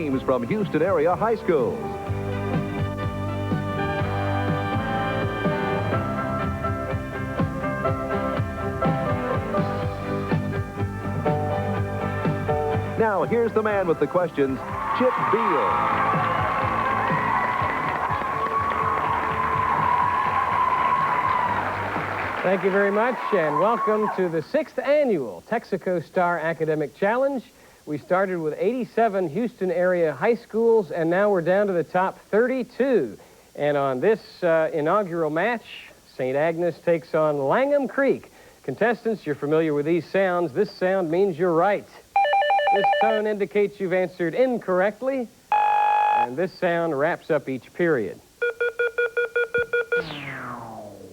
teams from Houston area high schools. Now, here's the man with the questions, Chip Beal. Thank you very much, and welcome to the 6th annual Texaco Star Academic Challenge. We started with 87 Houston area high schools, and now we're down to the top 32. And on this inaugural match, St. Agnes takes on Langham Creek. Contestants, you're familiar with these sounds. This sound means you're right. This tone indicates you've answered incorrectly, and this sound wraps up each period.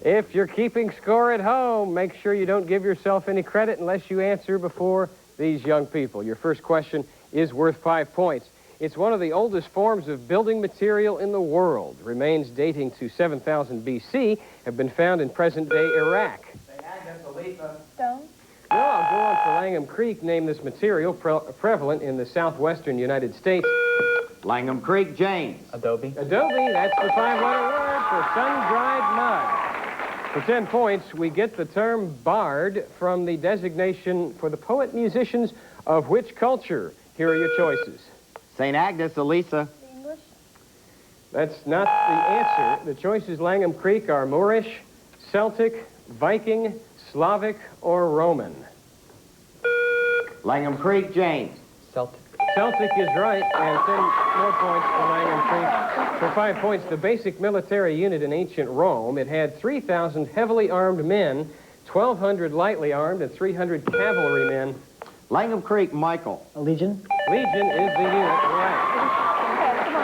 If you're keeping score at home, make sure you don't give yourself any credit unless you answer before these young people. Your first question is worth 5 points. It's one of the oldest forms of building material in the world. Remains dating to 7000 BC have been found in present-day Iraq. Stone. No, I'll go on for Langham Creek. Name this material prevalent in the southwestern United States. Langham Creek, James. Adobe. Adobe, that's the 5-letter word for sun-dried mud. For 10 points, we get the term bard from the designation for the poet-musicians of which culture? Here are your choices. St. Agnes, Elisa. English. That's not the answer. The choices Langham Creek are Moorish, Celtic, Viking, Slavic, or Roman. Langham Creek, James. Celtic. Celtic is right, and 10 more points for Langham Creek. For 5 points, the basic military unit in ancient Rome, it had 3,000 heavily armed men, 1,200 lightly armed, and 300 cavalrymen. Langham Creek, Michael. A legion. Legion is the unit, right.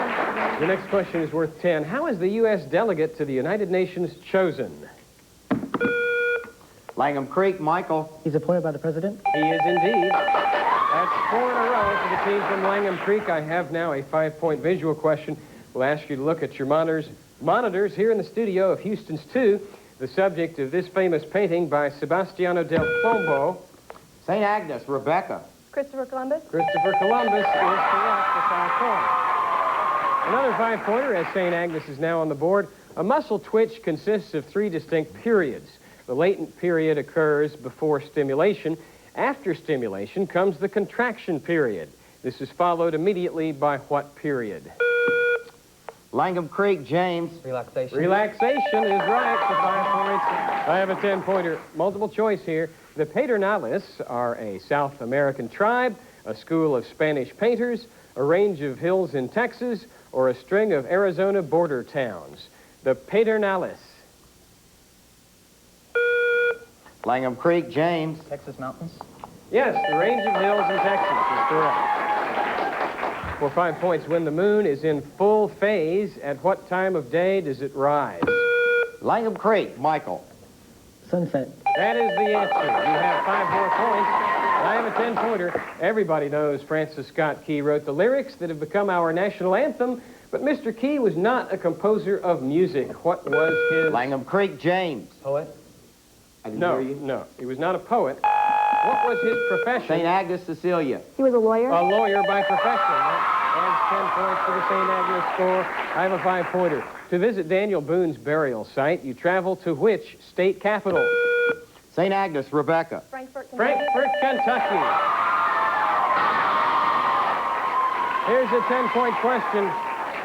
The next question is worth 10. How is the U.S. delegate to the United Nations chosen? Langham Creek, Michael. He's appointed by the president. He is indeed. That's 4 in a row for the team from Langham Creek. I have now a 5-point visual question. We'll ask you to look at your monitors here in the studio of Houston's 2. The subject of this famous painting by Sebastiano del Pombo. St. Agnes, Rebecca. Christopher Columbus. Christopher Columbus is correct for 5 points. Another 5-pointer, as St. Agnes is now on the board. A muscle twitch consists of 3 distinct periods. The latent period occurs before stimulation. After stimulation comes the contraction period. This is followed immediately by what period? Langham Creek, James. Relaxation. Relaxation is right for 5 points. I have a 10-pointer. Multiple choice here. The Pedernales are a South American tribe, a school of Spanish painters, a range of hills in Texas, or a string of Arizona border towns. The Pedernales. Langham Creek, James. Texas mountains. Yes, the range of hills in Texas is correct. For 5 points, when the moon is in full phase, at what time of day does it rise? Langham Creek, Michael. Sunset. That is the answer. You have 5 more points. I have a 10-pointer. Everybody knows Francis Scott Key wrote the lyrics that have become our national anthem, but Mr. Key was not a composer of music. What was his... Langham Creek, James. Poet. I didn't No, hear you. no, he was not a poet. What was his profession? St. Agnes, Cecilia. He was a lawyer. A lawyer by profession. That adds 10 points to the St. Agnes score. I have a 5-pointer. To visit Daniel Boone's burial site, you travel to which state capital? St. Agnes, Rebecca. Frankfort, Kentucky. Frankfort, Kentucky. Here's a 10-point question.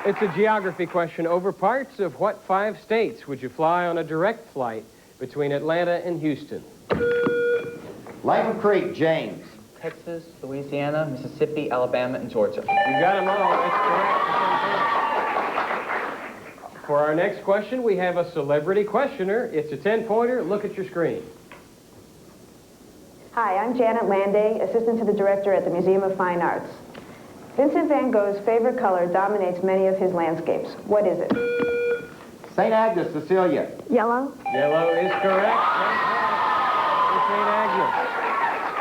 It's a geography question. Over parts of what 5 states would you fly on a direct flight between Atlanta and Houston? Langham Creek, James. Texas, Louisiana, Mississippi, Alabama, and Georgia. You got them all. That's correct. For our next question, we have a celebrity questioner. It's a 10-pointer. Look at your screen. Hi, I'm Janet Landay, assistant to the director at the Museum of Fine Arts. Vincent van Gogh's favorite color dominates many of his landscapes. What is it? St. Agnes, Cecilia. Yellow. Yellow is correct. St. Agnes.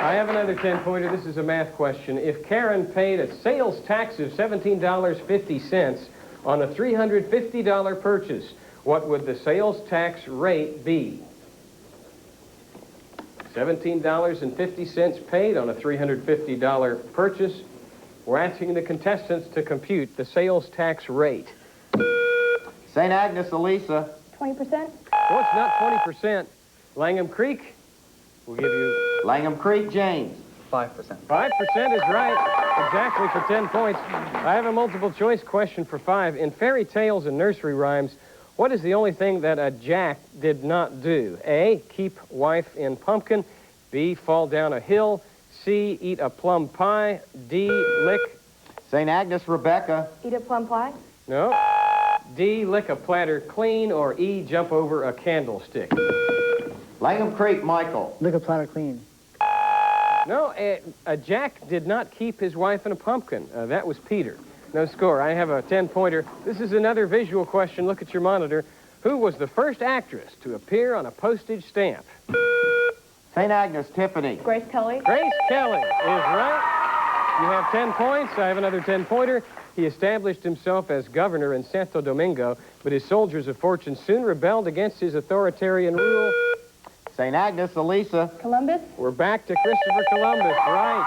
I have another 10-pointer. This is a math question. If Karen paid a sales tax of $17.50 on a $350 purchase, what would the sales tax rate be? $17.50 paid on a $350 purchase. We're asking the contestants to compute the sales tax rate. St. Agnes, Elisa. 20%? Well, it's not 20%. Langham Creek, we'll give you... Langham Creek, James. 5%. 5% is right, exactly for 10 points. I have a multiple choice question for 5. In fairy tales and nursery rhymes, what is the only thing that a jack did not do? A, keep wife in pumpkin. B, fall down a hill. C, eat a plum pie. D, lick... St. Agnes, Rebecca. Eat a plum pie? No. D, lick a platter clean. Or E, jump over a candlestick. Langham Creek, Michael. Lick a platter clean. No, a jack did not keep his wife in a pumpkin. That was Peter. No score. I have a 10-pointer. This is another visual question. Look at your monitor. Who was the first actress to appear on a postage stamp? St. Agnes, Tiffany. Grace Kelly? Grace Kelly is right. You have 10 points. I have another 10-pointer. He established himself as governor in Santo Domingo, but his soldiers of fortune soon rebelled against his authoritarian rule. St. Agnes, Elisa. Columbus? We're back to Christopher Columbus, right.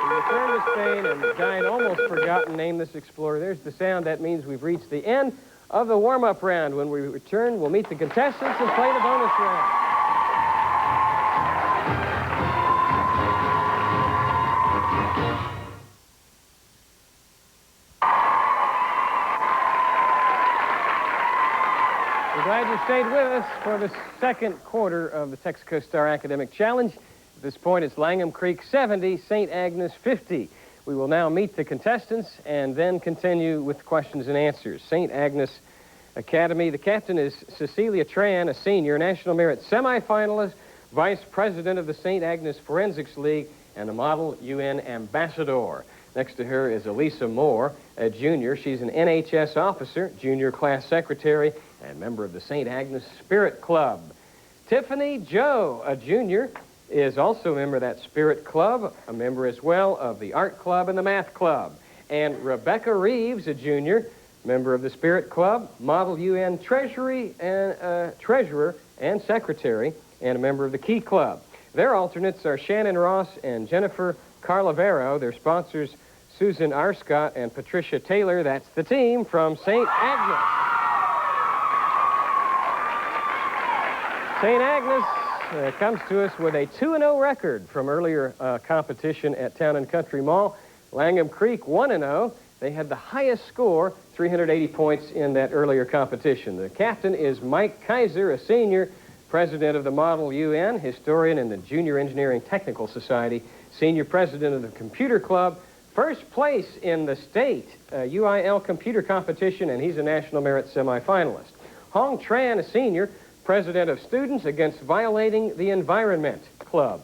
He returned to Spain and the giant almost forgotten nameless explorer. There's the sound. That means we've reached the end of the warm-up round. When we return, we'll meet the contestants and play the bonus round. We're glad you stayed with us for the second quarter of the Texaco Star Academic Challenge. At this point, it's Langham Creek 70, St. Agnes 50. We will now meet the contestants and then continue with questions and answers. St. Agnes Academy, the captain is Cecilia Tran, a senior, National Merit semifinalist, vice president of the St. Agnes Forensics League, and a model UN ambassador. Next to her is Elisa Moore, a junior. She's an NHS officer, junior class secretary, and member of the St. Agnes Spirit Club. Tiffany Joe, a junior, is also a member of that Spirit Club, a member as well of the Art Club and the Math Club. And Rebecca Reeves, a junior, member of the Spirit Club, Model UN Treasurer and Secretary, and a member of the Key Club. Their alternates are Shannon Ross and Jennifer Carlavero. Their sponsors, Susan Arscott and Patricia Taylor. That's the team from St. Agnes. St. Agnes comes to us with a 2-0 record from earlier competition at Town and Country Mall. Langham Creek 1-0. They had the highest score, 380 points in that earlier competition. The captain is Mike Kaiser, a senior, president of the Model UN, historian in the Junior Engineering Technical Society, senior president of the Computer Club, first place in the state UIL computer competition, and he's a National Merit semifinalist. Hong Tran, a senior, president of Students Against Violating the Environment Club,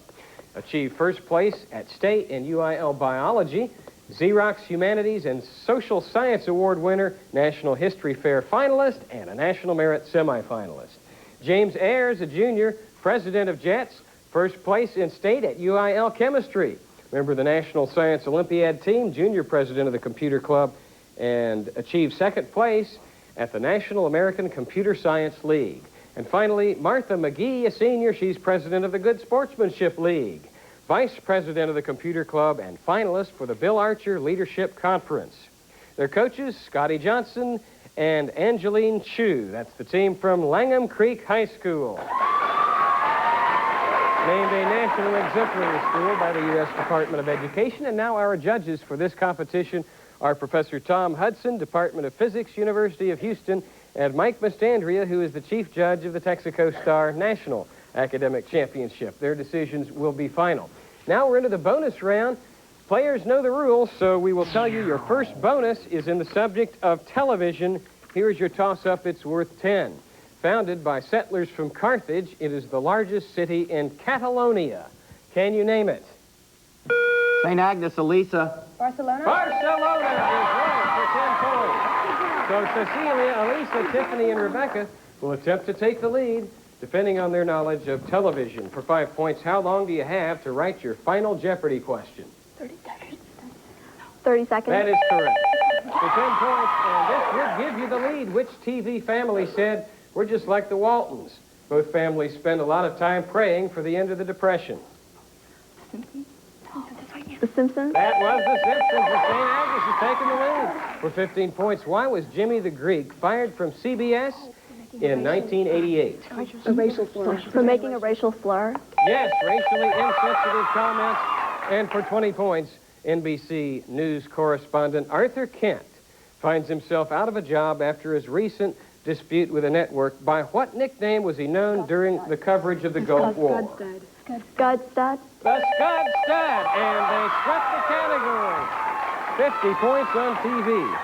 achieved first place at state in UIL biology. Xerox Humanities and Social Science Award winner, National History Fair finalist, and a National Merit semifinalist. James Ayers, a junior, president of JETS, first place in state at UIL Chemistry, member of the National Science Olympiad team, junior president of the Computer Club, and achieved second place at the National American Computer Science League. And finally, Martha McGee, a senior, she's president of the Good Sportsmanship League, vice president of the Computer Club, and finalist for the Bill Archer Leadership Conference. Their coaches, Scotty Johnson and Angeline Chu. That's the team from Langham Creek High School. Named a National Exemplary School by the U.S. Department of Education. And now our judges for this competition are Professor Tom Hudson, Department of Physics, University of Houston, and Mike Mastandrea, who is the chief judge of the Texaco Star National Academic Championship. Their decisions will be final. Now we're into the bonus round. Players know the rules, so we will tell you your first bonus is in the subject of television. Here's your toss-up. It's worth 10. Founded by settlers from Carthage, it is the largest city in Catalonia. Can you name it? St. Agnes, Elisa. Barcelona? Barcelona is right for 10 points. So Cecilia, Elisa, Tiffany, and Rebecca will attempt to take the lead, depending on their knowledge of television. For 5 points, how long do you have to write your final Jeopardy question? 30 seconds. 30 seconds. That is correct. For 10 points, and this would give you the lead. Which TV family said, "We're just like the Waltons"? Both families spend a lot of time praying for the end of the Depression. The Simpsons. That was The Simpsons, and St. Agnes has taken the lead for 15 points. Why was Jimmy the Greek fired from CBS in 1988? A racial slur. For making a racial slur. Yes, racially insensitive comments. And for 20 points, NBC News correspondent Arthur Kent finds himself out of a job after his recent dispute with a network. By what nickname was he known during the coverage of the Gulf War? Scud Stud. The Scud Stud, and they swept the category. 50 points on TV.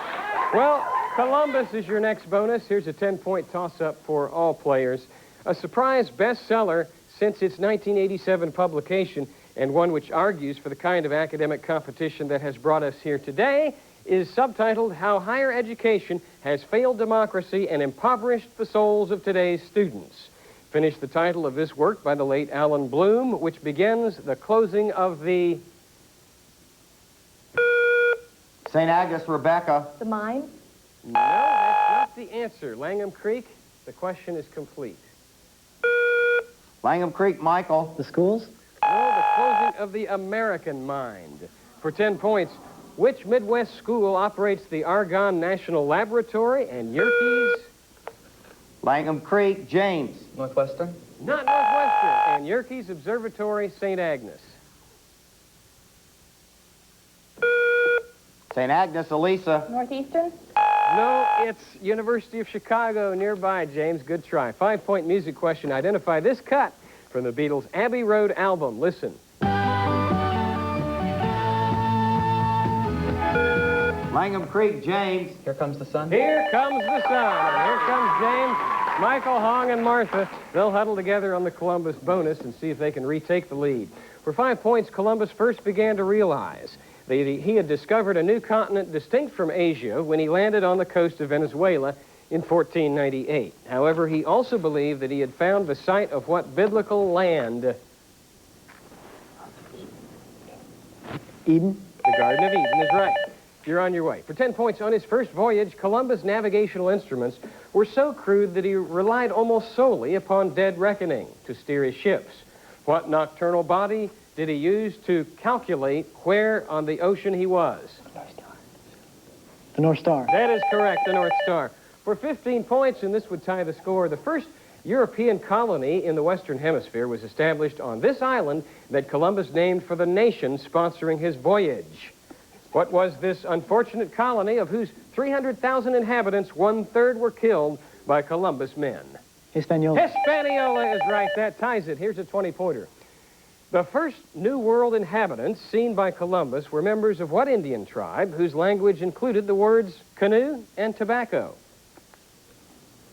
Well, Columbus is your next bonus. Here's a 10-point toss-up for all players. A surprise bestseller since its 1987 publication, and one which argues for the kind of academic competition that has brought us here today, is subtitled How Higher Education Has Failed Democracy and Impoverished the Souls of Today's Students. Finish the title of this work by the late Alan Bloom, which begins the closing of the... St. Agnes Rebecca. The Mine. No, that's not the answer. Langham Creek, the question is complete. Langham Creek Michael. The schools? No, the closing of the American Mind. For 10 points, which Midwest school operates the Argonne National Laboratory and Yerkes? Langham Creek James. Northwestern. Not Northwestern. And Yerkes Observatory, St. Agnes. St. Agnes Elisa. Northeastern. No, it's University of Chicago nearby, James. Good try. 5-point music question. Identify this cut from the Beatles' Abbey Road album. Listen. Langham Creek James. Here Comes the Sun. Here comes the sun. And here comes James, Michael, Hong, and Martha. They'll huddle together on the Columbus bonus and see if they can retake the lead. For 5 points, Columbus first began to realize that he had discovered a new continent distinct from Asia when he landed on the coast of Venezuela in 1498. However, he also believed that he had found the site of what biblical land? Eden? The Garden of Eden is right. You're on your way. For 10 points, on his first voyage, Columbus' navigational instruments were so crude that he relied almost solely upon dead reckoning to steer his ships. What nocturnal body did he use to calculate where on the ocean he was? The North Star. That is correct, the North Star. For 15 points, and this would tie the score, the first European colony in the Western Hemisphere was established on this island that Columbus named for the nation sponsoring his voyage. What was this unfortunate colony of whose 300,000 inhabitants, 1/3 were killed by Columbus men? Hispaniola. Hispaniola is right. That ties it. Here's a 20-pointer. The first New World inhabitants seen by Columbus were members of what Indian tribe whose language included the words canoe and tobacco?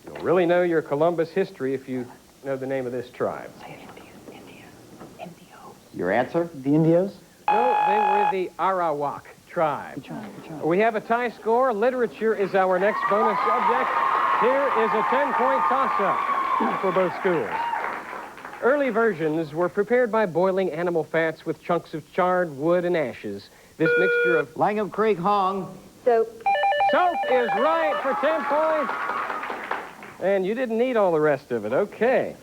You'll really know your Columbus history if you know the name of this tribe. Your answer? The Indios. No, they were the Arawak tribe. Good job. We have a tie score. Literature is our next bonus subject. Here is a 10-point toss-up for both schools. Early versions were prepared by boiling animal fats with chunks of charred wood and ashes. This mixture of... Langham Creek Hong. Soap. Soap is right for 10 points. And you didn't need all the rest of it. Okay.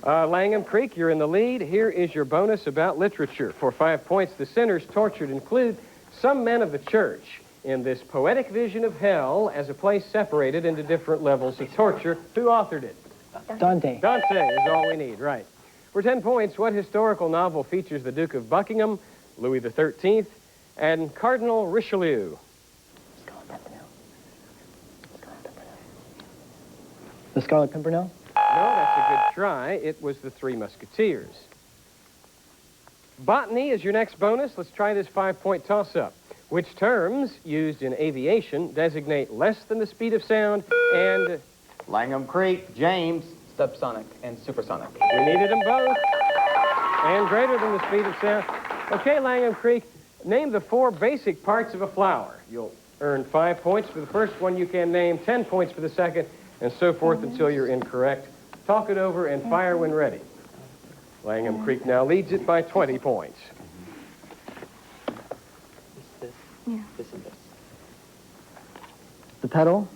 Langham Creek, you're in the lead. Here is your bonus about literature. For 5 points, the sinners tortured include some men of the church in this poetic vision of hell as a place separated into different levels of torture. Who authored it? Dante. Dante is all we need, right. For 10 points, what historical novel features the Duke of Buckingham, Louis XIII, and Cardinal Richelieu? The Scarlet Pimpernel. No, that's a good try. It was the Three Musketeers. Botany is your next bonus. Let's try this 5-point toss-up. Which terms, used in aviation, designate less than the speed of sound and... Langham Creek James. Subsonic and supersonic. We needed them both. And greater than the speed of sound. Okay, Langham Creek, name the 4 basic parts of a flower. You'll earn 5 points for the first one you can name, 10 points for the second, and so forth until you're incorrect. Talk it over and fire when ready. Langham Creek now leads it by 20 points. This and this. The petal.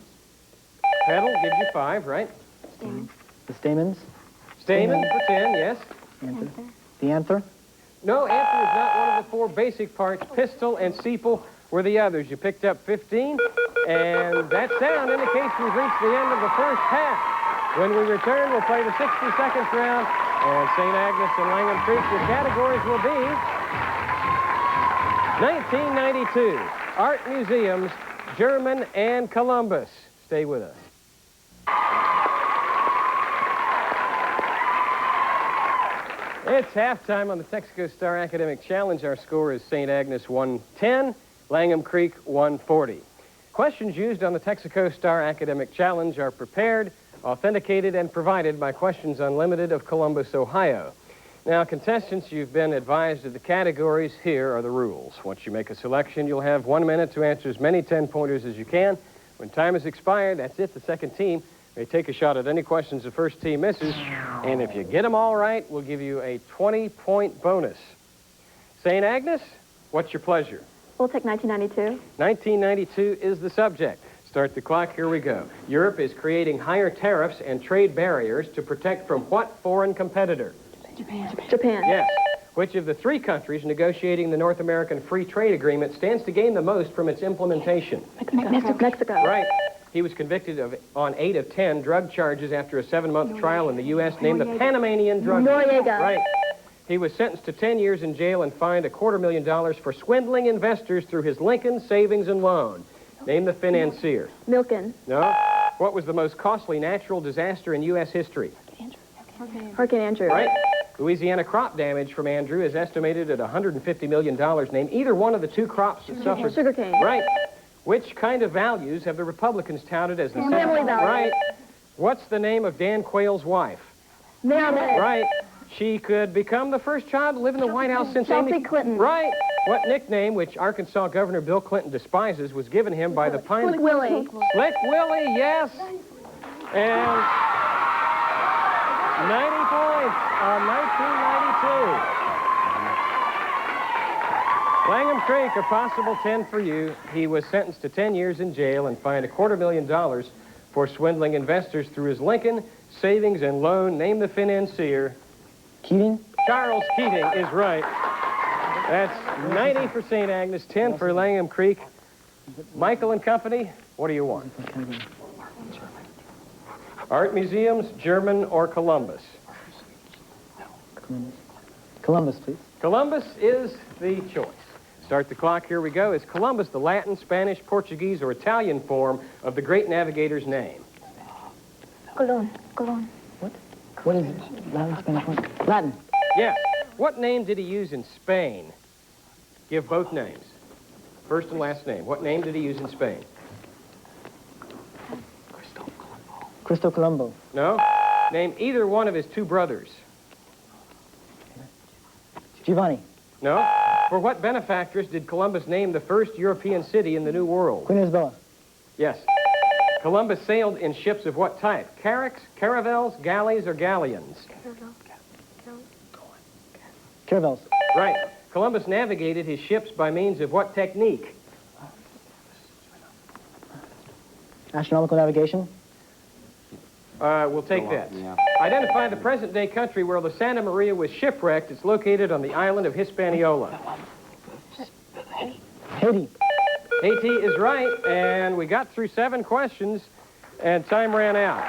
Petal gives you 5, right? Stamen. The stamens. Stamen for 10, yes. Anther. The anther. No, anther is not one of the 4 basic parts. Pistil and sepal were the others. You picked up 15, and that sound indicates we've reached the end of the first half. When we return, we'll play the 60-second round, and St. Agnes and Langham Creek, your categories will be 1992, Art Museums, German, and Columbus. Stay with us. It's halftime on the Texaco Star Academic Challenge. Our score is St. Agnes 110, Langham Creek 140. Questions used on the Texaco Star Academic Challenge are prepared, authenticated, and provided by Questions Unlimited of Columbus, Ohio. Now, contestants, you've been advised of the categories. Here are the rules. Once you make a selection, you'll have 1 minute to answer as many 10-pointers as you can. When time has expired, that's it. The second team may take a shot at any questions the first team misses, and if you get them all right, we'll give you a 20-point bonus. St. Agnes, what's your pleasure? We'll take 1992. 1992 is the subject. Start the clock, here we go. Europe is creating higher tariffs and trade barriers to protect from what foreign competitor? Japan. Yes. Which of the 3 countries negotiating the North American Free Trade Agreement stands to gain the most from its implementation? Mexico. Right. He was convicted on 8 of 10 drug charges after a 7-month trial in the U.S. named the Panamanian drug. Noriega. Right. He was sentenced to 10 years in jail and fined $250,000 for swindling investors through his Lincoln Savings and Loan. Name the financier. Milken. No. What was the most costly natural disaster in U.S. history? Hurricane Andrew. Right. Louisiana crop damage from Andrew is estimated at $150 million. Name either one of the 2 crops that suffered. Sugarcane. Right. Which kind of values have the Republicans touted as the Family values. Right. What's the name of Dan Quayle's wife? Meredith. Right. She could become the first child to live in the White House since Chelsea Amy... Clinton. Right. What nickname, which Arkansas Governor Bill Clinton despises, was given him by the Pine... Slick Willie. Slick Willie, yes. And 90 points on 1992. Langham Creek, a possible 10 for you. He was sentenced to 10 years in jail and fined $250,000 for swindling investors through his Lincoln Savings and Loan. Name the financier. Keating? Charles Keating is right. That's 90 for St. Agnes, 10 for Langham Creek. Michael and Company, what do you want? Art Museums, German, or Columbus? Columbus, please. Columbus is the choice. Start the clock, here we go. Is Columbus the Latin, Spanish, Portuguese, or Italian form of the great navigator's name? Colon. What is it? Latin, Spanish, what? Latin. Yes. What name did he use in Spain? Give both names. First and last name. What name did he use in Spain? Cristo Colombo. No? Name either one of his 2 brothers. Giovanni. No? For what benefactress did Columbus name the first European city in the New World? Queen Isabella. Yes. Columbus sailed in ships of what type? Carracks, caravels, galleys, or galleons? Caravels. Right. Columbus navigated his ships by means of what technique? Astronomical navigation. We'll take that. Yeah. Identify the present-day country where the Santa Maria was shipwrecked. It's located on the island of Hispaniola. Haiti. Haiti is right, and we got through 7 questions, and time ran out.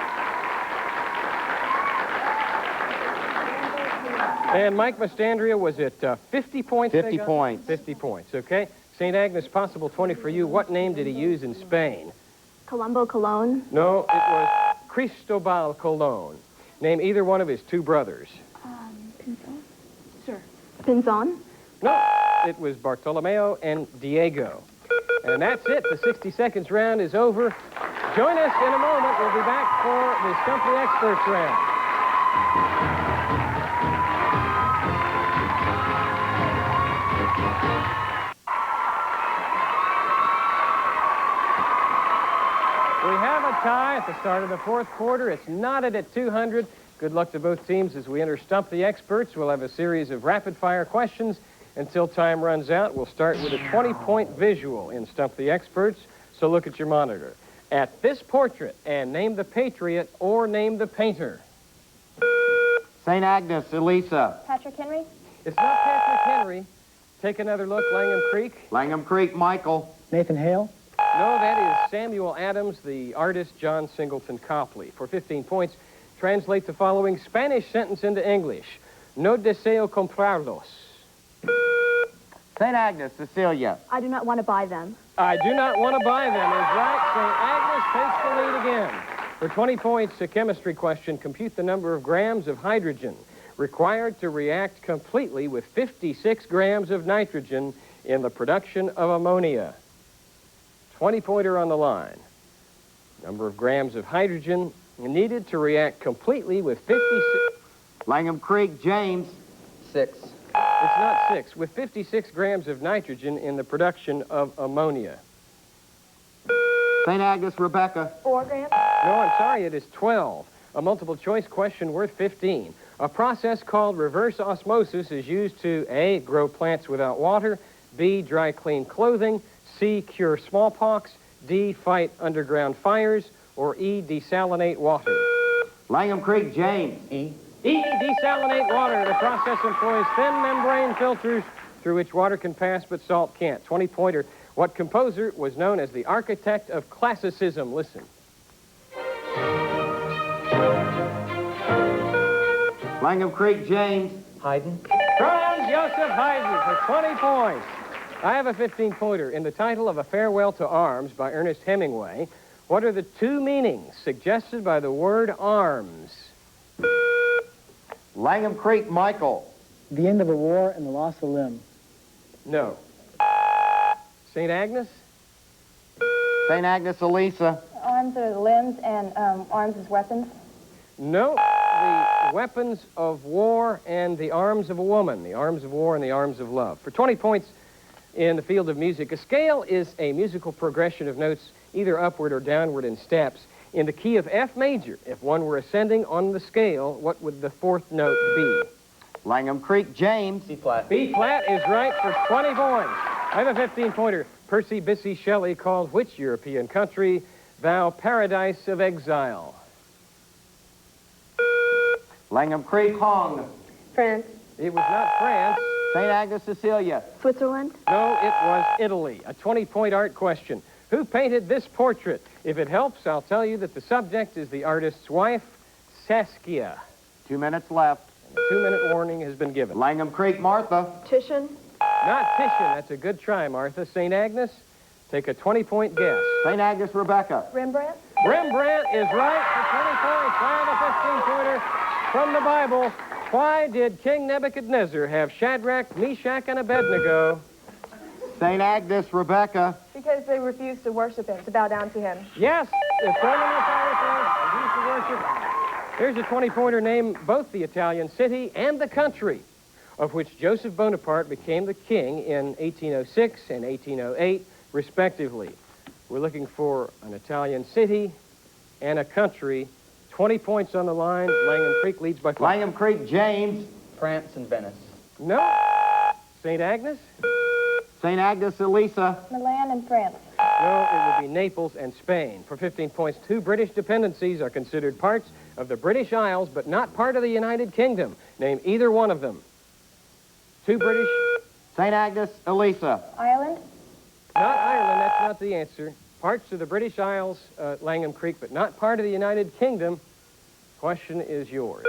And Mike Mastandria was at 50 points? 50 points. 50 points, okay. St. Agnes, possible 20 for you. What name did he use in Spain? Colombo Colon. No, it was Cristobal Colon. Name either one of his 2 brothers. Pinzon. Sir. Pinzon. No, it was Bartolomeo and Diego. And that's it. The 60 seconds round is over. Join us in a moment. We'll be back for the Stump the Experts round. We have a tie at the start of the 4th quarter. It's knotted at 200. Good luck to both teams as we enter Stump the Experts. We'll have a series of rapid-fire questions until time runs out. We'll start with a 20-point visual in Stump the Experts, so look at your monitor. At this portrait, and name the patriot or name the painter. St. Agnes, Elisa. Patrick Henry. It's not Patrick Henry. Take another look, Langham Creek. Langham Creek, Michael. Nathan Hale. No, that is Samuel Adams, the artist John Singleton Copley. For 15 points, translate the following Spanish sentence into English. No deseo comprarlos. St. Agnes, Cecilia. I do not want to buy them. I do not want to buy them is right. St. Agnes takes the lead again. For 20 points, a chemistry question. Compute the number of grams of hydrogen required to react completely with 56 grams of nitrogen in the production of ammonia. 20-pointer on the line. Number of grams of hydrogen needed to react completely with 56... Langham Creek, James. 6. It's not 6. With 56 grams of nitrogen in the production of ammonia. St. Agnes, Rebecca. 4 grams? No, I'm sorry, it is 12. A multiple-choice question worth 15. A process called reverse osmosis is used to A, grow plants without water, B, dry clean clothing, C, cure smallpox, D, fight underground fires, or E, desalinate water. Langham Creek, James. E. E, desalinate water. The process employs thin membrane filters through which water can pass but salt can't. 20-pointer. What composer was known as the architect of classicism? Listen. Langham Creek, James. Haydn. Franz Joseph Haydn for 20 points. I have a 15-pointer. In the title of A Farewell to Arms by Ernest Hemingway, what are the two meanings suggested by the word arms? Langham Creek, Michael. The end of a war and the loss of a limb. No. St. Agnes? St. Agnes, Elisa. Arms are the limbs and arms as weapons. No. The weapons of war and the arms of a woman. The arms of war and the arms of love. For 20 points in the field of music, a scale is a musical progression of notes either upward or downward in steps. In the key of F major, if one were ascending on the scale, what would the fourth note be? Langham Creek, James. B flat. B flat is right for 20 points. I have a 15-pointer. Percy Bysshe Shelley called which European country thou paradise of exile? Langham Creek, Hong. France. It was not France. St. Agnes, Cecilia. Switzerland. No, it was Italy. A 20-point art question. Who painted this portrait? If it helps, I'll tell you that the subject is the artist's wife, Saskia. 2 minutes left. And a 2-minute warning has been given. Langham Creek, Martha. Titian. Not Titian. That's a good try, Martha. St. Agnes, take a 20-point guess. St. Agnes, Rebecca. Rembrandt. Rembrandt is right for 20 points. I have a 15-pointer from the Bible. Why did King Nebuchadnezzar have Shadrach, Meshach, and Abednego? St. Agnes, Rebecca. Because they refused to worship him, to bow down to him. Yes, the Roman refused to worship. Here's a 20-pointer. Name both the Italian city and the country of which Joseph Bonaparte became the king in 1806 and 1808, respectively. We're looking for an Italian city and a country. 20 points on the line. Langham Creek leads by 5. Langham Creek, James. France and Venice. No. St. Agnes? St. Agnes, Elisa. Milan and France. No, it would be Naples and Spain. For 15 points, 2 British dependencies are considered parts of the British Isles, but not part of the United Kingdom. Name either one of them. 2 British. St. Agnes, Elisa. Ireland. Not Ireland, that's not the answer. Parts of the British Isles, Langham Creek, but not part of the United Kingdom. Question is yours.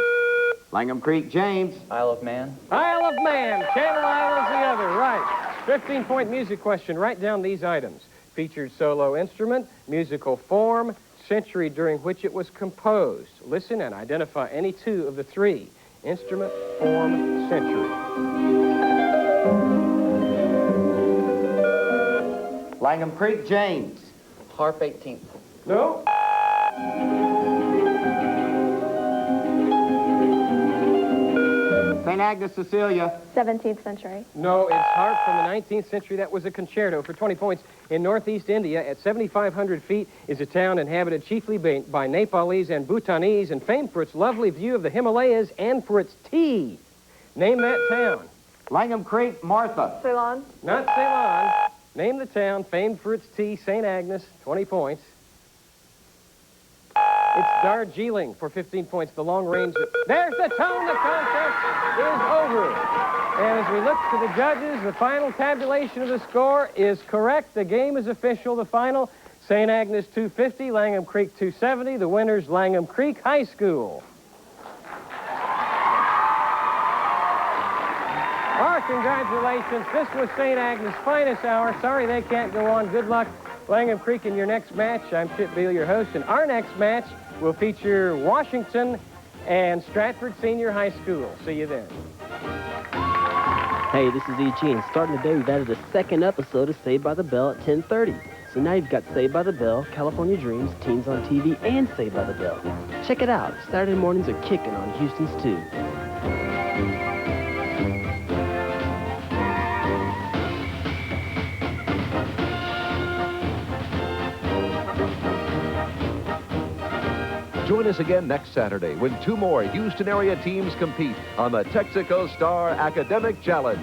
Langham Creek, James. Isle of Man. Isle of Man. Channel Islands the other. Right. 15-point music question. Write down these items. Featured solo instrument, musical form, century during which it was composed. Listen and identify any 2 of the 3. Instrument, form, century. Langham Creek, James. Harp 18th. No. St. Agnes, Cecilia. 17th century. No, it's harp from the 19th century. That was a concerto. For 20 points, in northeast India, at 7,500 feet, is a town inhabited chiefly by Nepalese and Bhutanese and famed for its lovely view of the Himalayas and for its tea. Name that town. Langham Creek, Martha. Ceylon. Not Ceylon. Name the town famed for its tea, St. Agnes. 20 points. It's Darjeeling for 15 points. The long range. There's the tone. The contest is over. And as we look to the judges, the final tabulation of the score is correct. The game is official. The final, St. Agnes 250, Langham Creek 270. The winners, Langham Creek High School. Our congratulations. This was St. Agnes' finest hour. Sorry they can't go on. Good luck, Langham Creek, in your next match. I'm Chip Beal, your host, and our next match will feature Washington and Stratford Senior High School. See you then. Hey, this is E.G., and starting today, we've added a second episode of Saved by the Bell at 10:30. So now you've got Saved by the Bell, California Dreams, Teens on TV, and Saved by the Bell. Check it out. Saturday mornings are kicking on Houston's 2. Join us again next Saturday when 2 more Houston-area teams compete on the Texaco Star Academic Challenge.